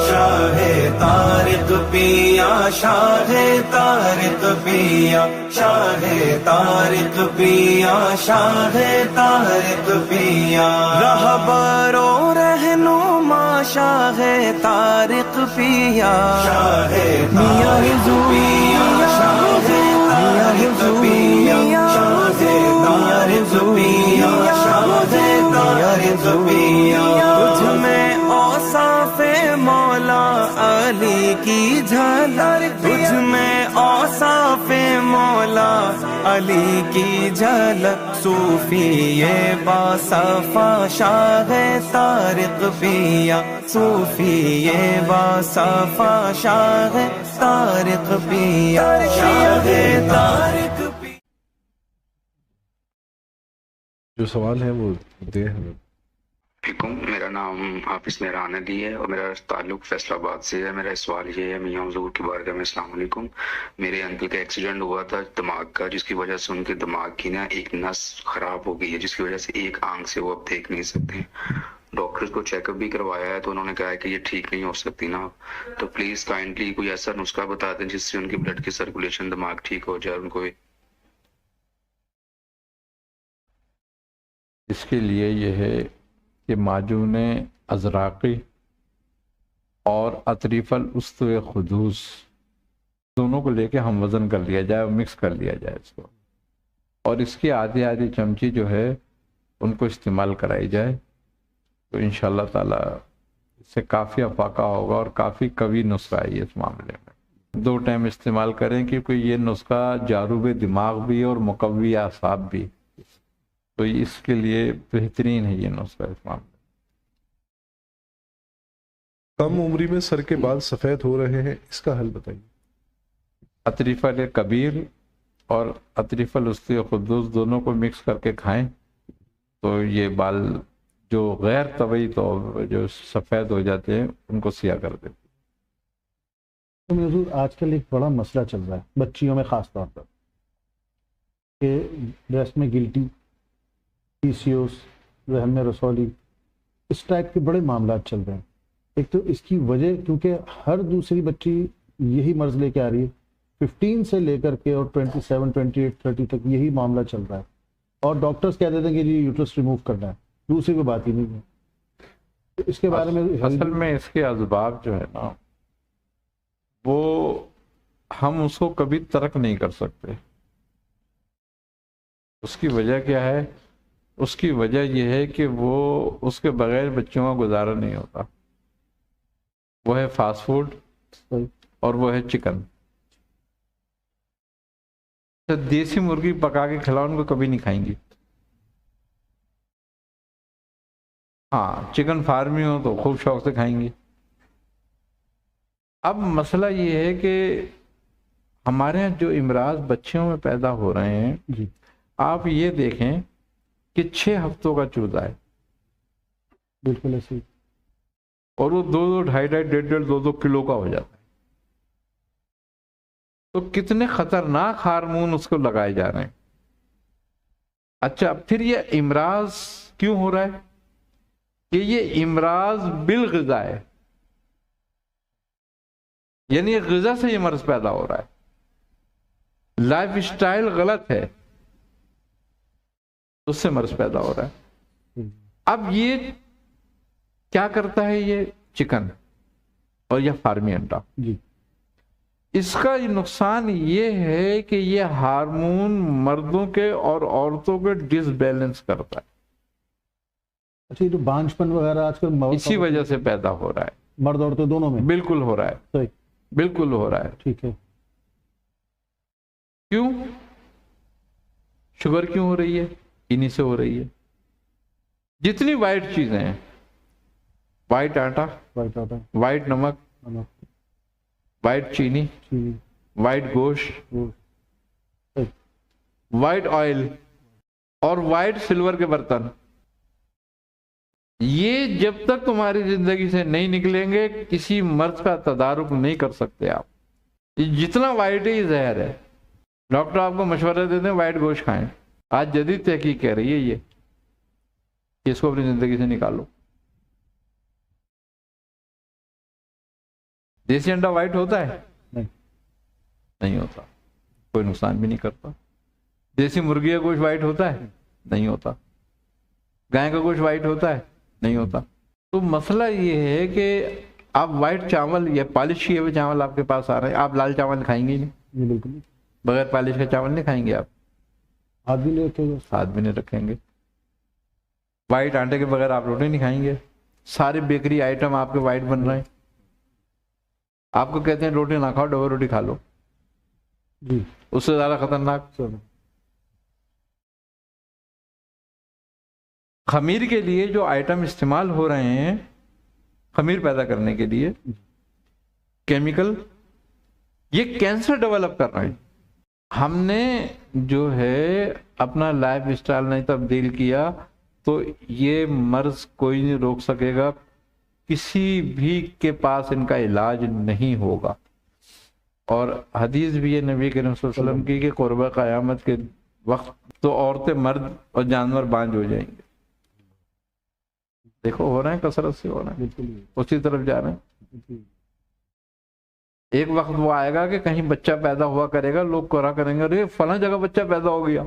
شاہ طارق پیا، شاہ طارق پیا، شاہ طارق پیا، شاہ طارق پیا، رہبر و رہنما شاہ طارق پیا، شاہ طارق پیا، شاہ طارق پیا، شاہ طارق پیا، شاہ طارق پیا، تجھ میں اوصاف مولا علی کی جھلک، تجھ میں اوصاف مولا علی کی جھلک، صوفی باصفا شاہ طارق پیا، صوفی باصفا شاہ طارق پیا، شاہ طارق پیا۔ جو سوال ہے وہ دے ہمیں۔ میرا نام حافظ مہران علی ہے اور میرا تعلق فیصل آباد سے ہے۔ میرا سوال یہ ہے میاں حضور کی بارگاہ میں السلام علیکم۔ میرے انکل کا ایکسیڈنٹ ہوا تھا دماغ کا، جس کی وجہ سے ان کے دماغ کی نا ایک نس خراب ہو گئی ہے، جس کی وجہ سے ایک آنکھ سے وہ اب دیکھ نہیں سکتے۔ ڈاکٹرز کو چیک اپ بھی کروایا ہے تو انہوں نے کہا ہے کہ یہ ٹھیک نہیں ہو سکتی نا، تو پلیز کائنڈلی کوئی ایسا نسخہ بتا دیں جس سے ان کی بلڈ کی سرکولیشن دماغ ٹھیک ہو جائے۔ ان کو اس کے لیے یہ ہے کہ معجون ازراقی اور اطریف الاسطو خدوس دونوں کو لے کے ہم وزن کر لیا جائے اور مکس کر لیا جائے اس کو، اور اس کی آدھی چمچی جو ہے ان کو استعمال کرائی جائے تو انشاءاللہ تعالی اس سے کافی افاقہ ہوگا اور کافی قوی نسخہ ہے اس معاملے میں۔ 2 ٹائم استعمال کریں کیونکہ یہ نسخہ جاروب دماغ بھی اور مقوی اعصاب بھی، تو اس کے لیے بہترین ہے یہ نسخہ اس معاملے۔ کم عمری میں سر کے بال سفید ہو رہے ہیں، اس کا حل بتائیے۔ اطریف الکبیر اور اطریف الاسطو خدوس دونوں کو مکس کر کے کھائیں تو یہ بال جو غیر طبعی طور جو سفید ہو جاتے ہیں ان کو سیاہ کر دیتے ہیں۔ تو حضور آج کل ایک بڑا مسئلہ چل رہا ہے بچیوں میں خاص طور پر کہ بریسٹ میں گلٹی، پی سی اوز، رحم میں رسولی، اس ٹائپ کے بڑے معاملات چل رہے ہیں۔ ایک تو اس کی وجہ کیونکہ ہر دوسری بچی یہی مرض لے کے آ رہی ہے، 15 سے لے کر کے اور 27 28 30 تک یہی معاملہ چل رہا ہے، اور ڈاکٹرز کہہ دیتے ہیں کہ یہ یوٹرس ریموو کرنا ہے، دوسری کوئی بات ہی نہیں ہے۔ تو اس کے بارے میں اصل میں اس کے اسباب جو ہے نا وہ ہم اس کو کبھی ترک نہیں کر سکتے۔ اس کی وجہ کیا ہے؟ اس کی وجہ یہ ہے کہ وہ اس کے بغیر بچوں کا گزارا نہیں ہوتا، وہ ہے فاسٹ فوڈ اور وہ ہے چکن۔ دیسی مرغی پکا کے کھلاؤ ان کو کبھی نہیں کھائیں گی، ہاں چکن فارمی ہو تو خوب شوق سے کھائیں گی۔ اب مسئلہ یہ ہے کہ ہمارے یہاں جو امراض بچوں میں پیدا ہو رہے ہیں، آپ یہ دیکھیں کہ 6 ہفتوں کا چوزا ہے، بالکل ایسے، اور وہ 2 2.5 1.5 2 کلو کا ہو جاتا ہے، تو کتنے خطرناک ہارمون اس کو لگائے جا رہے ہیں۔ اچھا پھر یہ امراض کیوں ہو رہا ہے؟ کہ یہ امراض بالغذا ہے، یعنی غذا سے یہ مرض پیدا ہو رہا ہے، لائف سٹائل غلط ہے، اس سے مرض پیدا ہو رہا ہے۔ اب یہ کیا کرتا ہے یہ چکن اور یہ فارمی انڈا، اس کا نقصان یہ ہے کہ یہ ہارمون مردوں کے اور عورتوں کے ڈس بیلنس کرتا ہے۔ اچھا یہ جو بانجپن وغیرہ آج کل اسی وجہ سے پیدا ہو رہا ہے، مرد عورتوں دونوں میں بالکل ہو رہا ہے، صحیح، بالکل ہو رہا ہے۔ ٹھیک ہے، کیوں؟ شوگر کیوں ہو رہی ہے؟ انہی سے ہو رہی ہے۔ جتنی وائٹ چیزیں ہیں، وائٹ آٹا، وائٹ نمک، وائٹ چینی، وائٹ گوشت، وائٹ آئل اور وائٹ سلور کے برتن، یہ جب تک تمہاری زندگی سے نہیں نکلیں گے کسی مرض کا تدارک نہیں کر سکتے آپ۔ جتنا وائٹ ہے یہ زہر ہے۔ ڈاکٹر آپ کو مشورہ دیتے ہیں وائٹ گوشت کھائیں، آج جدید تحقیق کہہ رہی ہے یہ کہ اس کو اپنی زندگی سے نکالو۔ دیسی انڈا وائٹ ہوتا ہے؟ نہیں، نہیں ہوتا، کوئی نقصان بھی نہیں کرتا۔ دیسی مرغی کا گوشت وائٹ ہوتا ہے؟ نہیں ہوتا۔ گائے کا گوشت وائٹ ہوتا ہے؟ نہیں ہوتا۔ تو مسئلہ یہ ہے کہ آپ وائٹ چاول یا پالش کیے ہوئے چاول آپ کے پاس آ رہے ہیں، آپ لال چاول کھائیں گے ہی نہیں، یہ بالکل نہیں، بغیر پالش کا چاول نہیں کھائیں گے آپ، ہاتھ بھی نہیں رکھے گا۔ ہاتھ بھی نہیں رکھیں گے۔ وائٹ آٹے کے بغیر آپ روٹی نہیں کھائیں گے۔ سارے بیکری آئٹم آپ کے وائٹ بن رہے ہیں، آپ کو کہتے ہیں روٹی نہ کھاؤ، ڈبل روٹی کھا لو، جی اس سے زیادہ خطرناک۔ سر، خمیر کے لیے جو آئٹم استعمال ہو رہے ہیں خمیر پیدا کرنے کے لیے، کیمیکل، یہ کینسر ڈیولپ کر رہے ہیں۔ ہم نے جو ہے اپنا لائف اسٹائل نہیں تبدیل کیا تو یہ مرض کوئی نہیں روک سکے گا، کسی بھی کے پاس ان کا علاج نہیں ہوگا۔ اور حدیث بھی ہے نبی کریم صلی اللہ علیہ وسلم کی کہ قرب قیامت کے وقت تو عورتیں، مرد اور جانور بانج ہو جائیں گے۔ دیکھو ہو رہے ہیں، کثرت سے ہو رہے ہیں، بالکل اسی طرف جا رہے ہیں۔ بالکل۔ ایک وقت وہ آئے گا کہ کہیں بچہ پیدا ہوا کرے گا، لوگ کہا کریں گے ارے فلاں جگہ بچہ پیدا ہو گیا،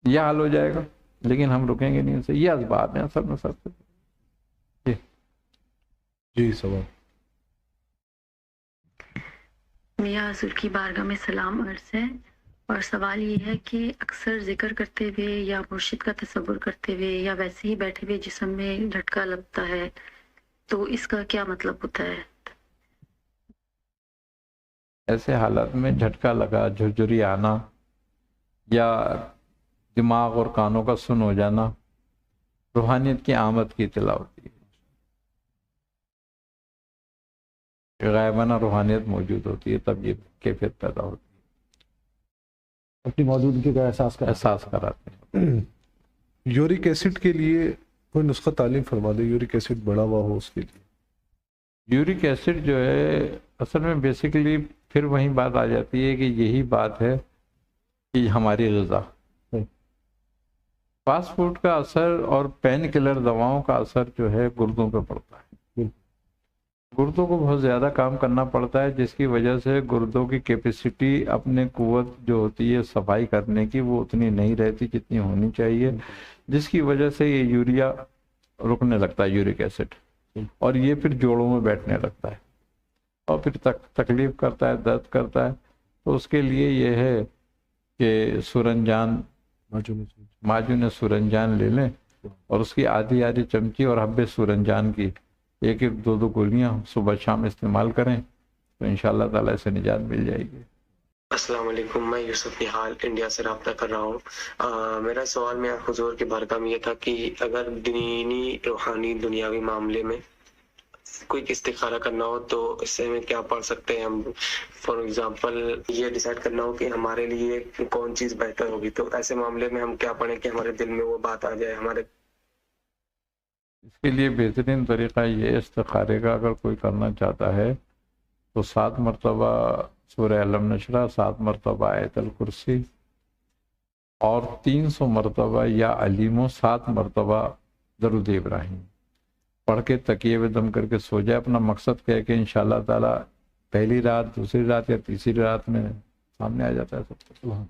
یہ حال ہو جائے گا، لیکن ہم رکیں گے نہیں ان سے۔ یہ اسباب ہیں اصل میں سب سے۔ جی سوال۔ میاں حضور کی بارگاہ میں سلام عرض ہے، اور سوال یہ ہے کہ اکثر ذکر کرتے ہوئے یا مرشد کا تصور کرتے ہوئے یا ویسے ہی بیٹھے ہوئے جسم میں جھٹکا لگتا ہے، تو اس کا کیا مطلب ہوتا ہے؟ ایسے حالات میں جھٹکا لگا، جھرجھری آنا یا دماغ اور کانوں کا سن ہو جانا روحانیت کی آمد کی اطلاع ہوتی ہے، غائبانہ روحانیت موجود ہوتی ہے، تب یہ کیفیت پیدا ہوتی ہے، اپنی موجودگی کا احساس کراتے ہیں۔ یورک ایسڈ کے لیے کوئی نسخہ تعلیم فرما دے، یورک ایسڈ بڑا ہوا ہو اس کے لیے۔ یورک ایسڈ جو ہے اصل میں بیسیکلی پھر وہی بات آ جاتی ہے کہ یہی بات ہے کہ ہماری غذا، فاسٹ فوڈ کا اثر اور پین کلر دواؤں کا اثر جو ہے گردوں پہ پڑتا ہے۔ گردوں کو بہت زیادہ کام کرنا پڑتا ہے، جس کی وجہ سے گردوں کی کیپیسٹی، اپنے قوت جو ہوتی ہے صفائی کرنے کی، وہ اتنی نہیں رہتی جتنی ہونی چاہیے، جس کی وجہ سے یہ یوریا رکنے لگتا ہے، یورک ایسڈ، اور یہ پھر جوڑوں میں بیٹھنے لگتا ہے اور پھر تکلیف کرتا ہے، درد کرتا ہے۔ تو اس کے لیے یہ ہے کہ سورنجان، ماجون سورنجان لے لیں اور اس کی آدھی چمچی اور حب سورنجان کی 1-2 گولیاں صبح شام استعمال کریں تو انشاءاللہ تعالیٰ سے نجات مل جائے گی۔ السلام علیکم، میں یوسف نہال انڈیا سے رابطہ کر رہا ہوں۔ میرا سوال میں حضور کی بارگاہ میں یہ تھا کہ اگر دینی، روحانی، دنیاوی معاملے میں کوئی استخارہ کرنا ہو تو اس سے ہمیں کیا پڑھ سکتے ہیں ہم؟ فار ایگزامپل یہ ڈیسائیڈ کرنا ہو کہ ہمارے لیے کون چیز بہتر ہوگی، تو ایسے معاملے میں ہم کیا پڑھیں کہ ہمارے دل میں وہ بات آ جائے ہمارے؟ اس کے لیے بہترین طریقہ یہ استخارے کا اگر کوئی کرنا چاہتا ہے تو 7 مرتبہ سورہ علم نشرہ، 7 مرتبہ آیت الکرسی اور 300 مرتبہ یا علیم و 7 مرتبہ درود ابراہیم پڑھ کے تکیے میں دم کر کے سو جائے۔ اپنا مقصد کہہ کے انشاءاللہ تعالیٰ پہلی رات، دوسری رات یا تیسری رات میں سامنے آ جاتا ہے سب کچھ۔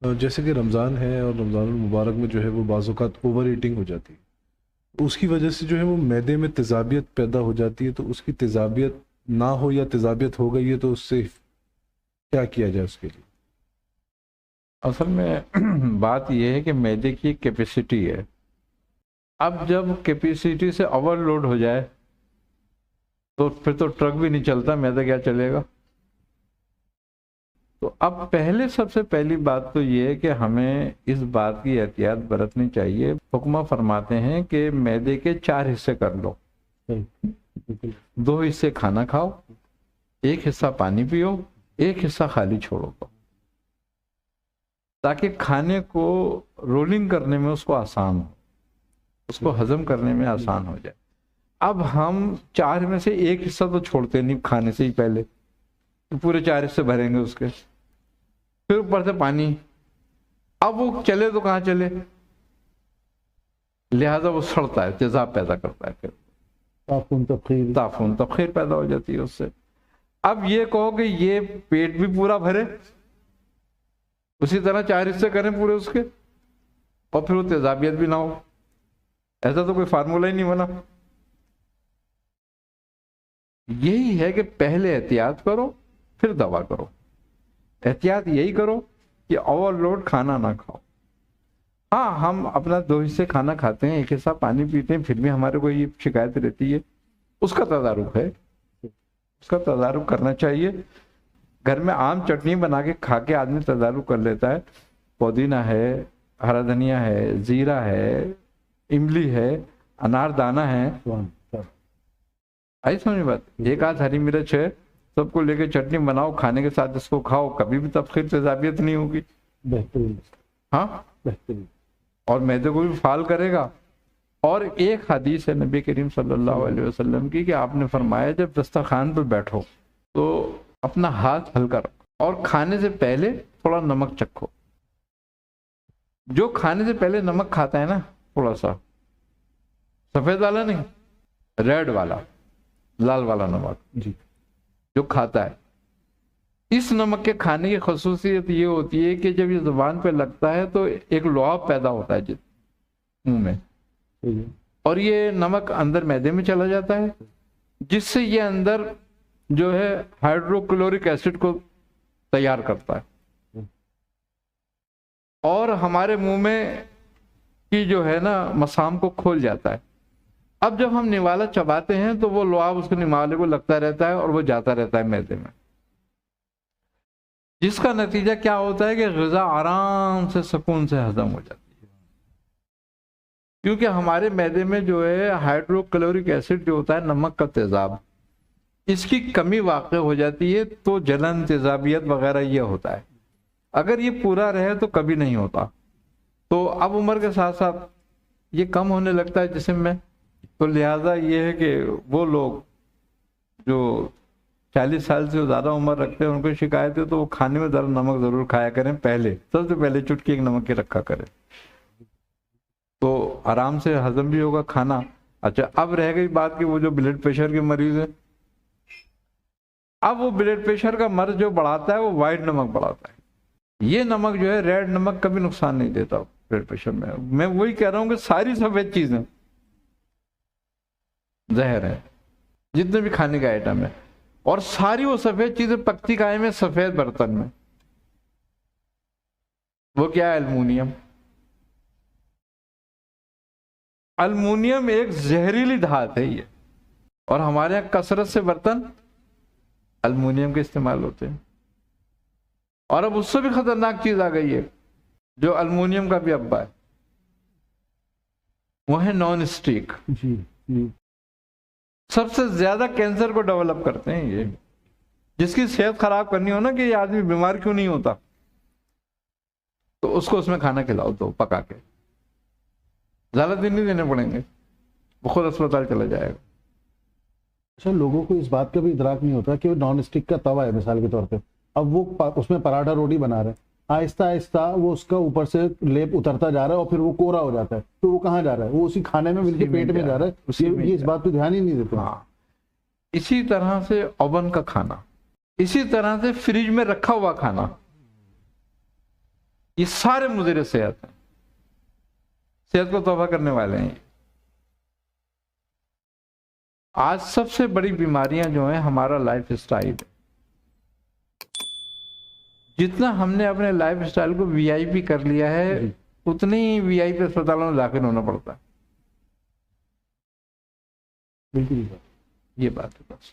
جیسے کہ رمضان ہے اور رمضان المبارک میں جو ہے وہ بعض اوقات اوور ایٹنگ ہو جاتی ہے، اس کی وجہ سے جو ہے وہ معدے میں تیزابیت پیدا ہو جاتی ہے، تو اس کی تیزابیت نہ ہو یا تیزابیت ہو گئی ہے تو اس سے کیا کیا جائے اس کے لیے؟ اصل میں بات یہ ہے کہ معدے کی کیپیسٹی ہے، اب جب کیپیسٹی سے اوور لوڈ ہو جائے تو پھر تو ٹرک بھی نہیں چلتا، معدہ کیا چلے گا؟ تو اب پہلے سب سے پہلی بات تو یہ ہے کہ ہمیں اس بات کی احتیاط برتنی چاہیے۔ حکمہ فرماتے ہیں کہ معدے کے 4 حصے کر لو، 2 حصے کھانا کھاؤ، 1 حصہ پانی پیو، 1 حصہ خالی چھوڑو، تاکہ کھانے کو رولنگ کرنے میں اس کو آسان ہو، اس کو ہضم کرنے میں آسان ہو جائے۔ اب ہم 4 میں سے 1 حصہ تو چھوڑتے نہیں کھانے سے ہی پہلے، پورے 4 حصے بھریں گے اس کے، پھر اوپر سے پانی، اب وہ چلے تو کہاں چلے؟ لہذا وہ سڑتا ہے، تیزاب پیدا کرتا ہے، پھر تعفن تبخیر پیدا ہو جاتی ہے اس سے۔ اب یہ کہو کہ یہ پیٹ بھی پورا بھرے، اسی طرح 4 حصے کریں پورے اس کے، اور پھر وہ تیزابیت بھی نہ ہو، ایسا تو کوئی فارمولہ ہی نہیں بنا۔ یہی ہے کہ پہلے احتیاط کرو پھر دوا کرو۔ احتیاط یہی کرو کہ اوور لوڈ کھانا نہ کھاؤ۔ ہاں ہم اپنا 2 حصے کھانا کھاتے ہیں، 1 حصہ پانی پیتے ہیں، پھر بھی ہمارے کو یہ شکایت رہتی ہے، اس کا تدارک ہے، اس کا تدارک کرنا چاہیے۔ گھر میں عام چٹنی بنا کے کھا کے آدمی تدارک کر لیتا ہے، پودینہ ہے، ہرا دھنیا ہے، زیرہ ہے، املی ہے، انار دانہ ہے، آئی سمجھ بات؟ 1 آدھ ہری مرچ ہے، سب کو لے کے چٹنی بناؤ، کھانے کے ساتھ اس کو کھاؤ، کبھی بھی تبخیر تیزابیت نہیں ہوگی۔ بہترین، ہاں بہترین، اور معدے کو بھی فعال کرے گا۔ اور ایک حدیث ہے نبی کریم صلی اللہ علیہ وسلم کی کہ آپ نے فرمایا جب دسترخوان پر بیٹھو تو اپنا ہاتھ ہلکا رکھو اور کھانے سے پہلے تھوڑا نمک چکھو۔ جو کھانے سے پہلے نمک کھاتا ہے نا، تھوڑا سا سفید والا نہیں، ریڈ والا، لال والا نمک جی، جو کھاتا ہے، اس نمک کے کھانے کی خصوصیت یہ ہوتی ہے کہ جب یہ زبان پہ لگتا ہے تو ایک لعاب پیدا ہوتا ہے منہ میں، اور یہ نمک اندر معدے میں چلا جاتا ہے، جس سے یہ اندر جو ہے ہائیڈروکلورک ایسڈ کو تیار کرتا ہے، اور ہمارے منہ میں کی جو ہے نا مسام کو کھول جاتا ہے۔ اب جب ہم نوالا چباتے ہیں تو وہ لعاب اس کے نوالے کو لگتا رہتا ہے اور وہ جاتا رہتا ہے معدے میں، جس کا نتیجہ کیا ہوتا ہے کہ غذا آرام سے سکون سے ہضم ہو جاتی ہے، کیونکہ ہمارے معدے میں جو ہے ہائیڈروکلورک ایسڈ جو ہوتا ہے، نمک کا تیزاب، اس کی کمی واقع ہو جاتی ہے تو جلن، تیزابیت وغیرہ یہ ہوتا ہے۔ اگر یہ پورا رہے تو کبھی نہیں ہوتا۔ تو اب عمر کے ساتھ ساتھ یہ کم ہونے لگتا ہے جسم میں، تو لہٰذا یہ ہے کہ وہ لوگ جو 40 سال سے زیادہ عمر رکھتے ہیں ان کو شکایت ہے تو وہ کھانے میں ذرا نمک ضرور کھایا کریں، پہلے سب سے پہلے چٹکی 1 نمک کی رکھا کریں تو آرام سے ہضم بھی ہوگا کھانا۔ اچھا اب رہ گئی بات کہ وہ جو بلڈ پریشر کے مریض ہیں، اب وہ بلڈ پریشر کا مرض جو بڑھاتا ہے وہ وائٹ نمک بڑھاتا ہے۔ یہ نمک جو ہے ریڈ نمک کبھی نقصان نہیں دیتا بلڈ پریشر میں۔ میں وہی کہہ رہا ہوں کہ ساری سفید چیزیں زہر ہے، جتنے بھی کھانے کا آئٹم ہے، اور ساری وہ سفید چیزیں پکتی کائے میں سفید برتن میں، وہ کیا ہے؟ المونیم۔ المونیم ایک زہریلی دھات ہے یہ، اور ہمارے یہاں کثرت سے برتن المونیم کے استعمال ہوتے ہیں۔ اور اب اس سے بھی خطرناک چیز آ گئی ہے جو المونیم کا بھی ابا ہے، وہ ہے نان اسٹک۔ جی جی، سب سے زیادہ کینسر کو ڈیولپ کرتے ہیں یہ۔ جس کی صحت خراب کرنی ہو نا کہ یہ آدمی بیمار کیوں نہیں ہوتا، تو اس کو اس میں کھانا کھلاؤ دو پکا کے، زیادہ دن نہیں دینے پڑیں گے، وہ خود اسپتال چلا جائے گا۔ اچھا، لوگوں کو اس بات کا بھی ادراک نہیں ہوتا کہ وہ نان اسٹک کا توا ہے مثال کے طور پہ، اب وہ اس میں پراٹھا روٹی بنا رہے ہیں، آہستہ آہستہ وہ اس کا اوپر سے لیپ اترتا جا رہا ہے اور پھر وہ کوڑا ہو جاتا ہے، تو وہ کہاں جا رہا ہے؟ وہ اسی کھانے میں مل کے پیٹ میں جا رہا ہے۔ یہ اس بات پہ دھیان ہی نہیں دیتے۔ ہاں، اسی طرح سے اوون کا کھانا، اسی طرح سے فریج میں رکھا ہوا کھانا، یہ سارے مضر صحت ہیں، صحت کو تباہ کرنے والے ہیں۔ آج سب سے بڑی بیماریاں جو ہیں ہمارا لائف اسٹائل ہے۔ جتنا ہم نے اپنے لائف اسٹائل کو وی آئی پی کر لیا ہے، اتنی ہی وی آئی پی اسپتالوں میں داخل ہونا پڑتا ہے۔ بالکل یہ بات ہے بس۔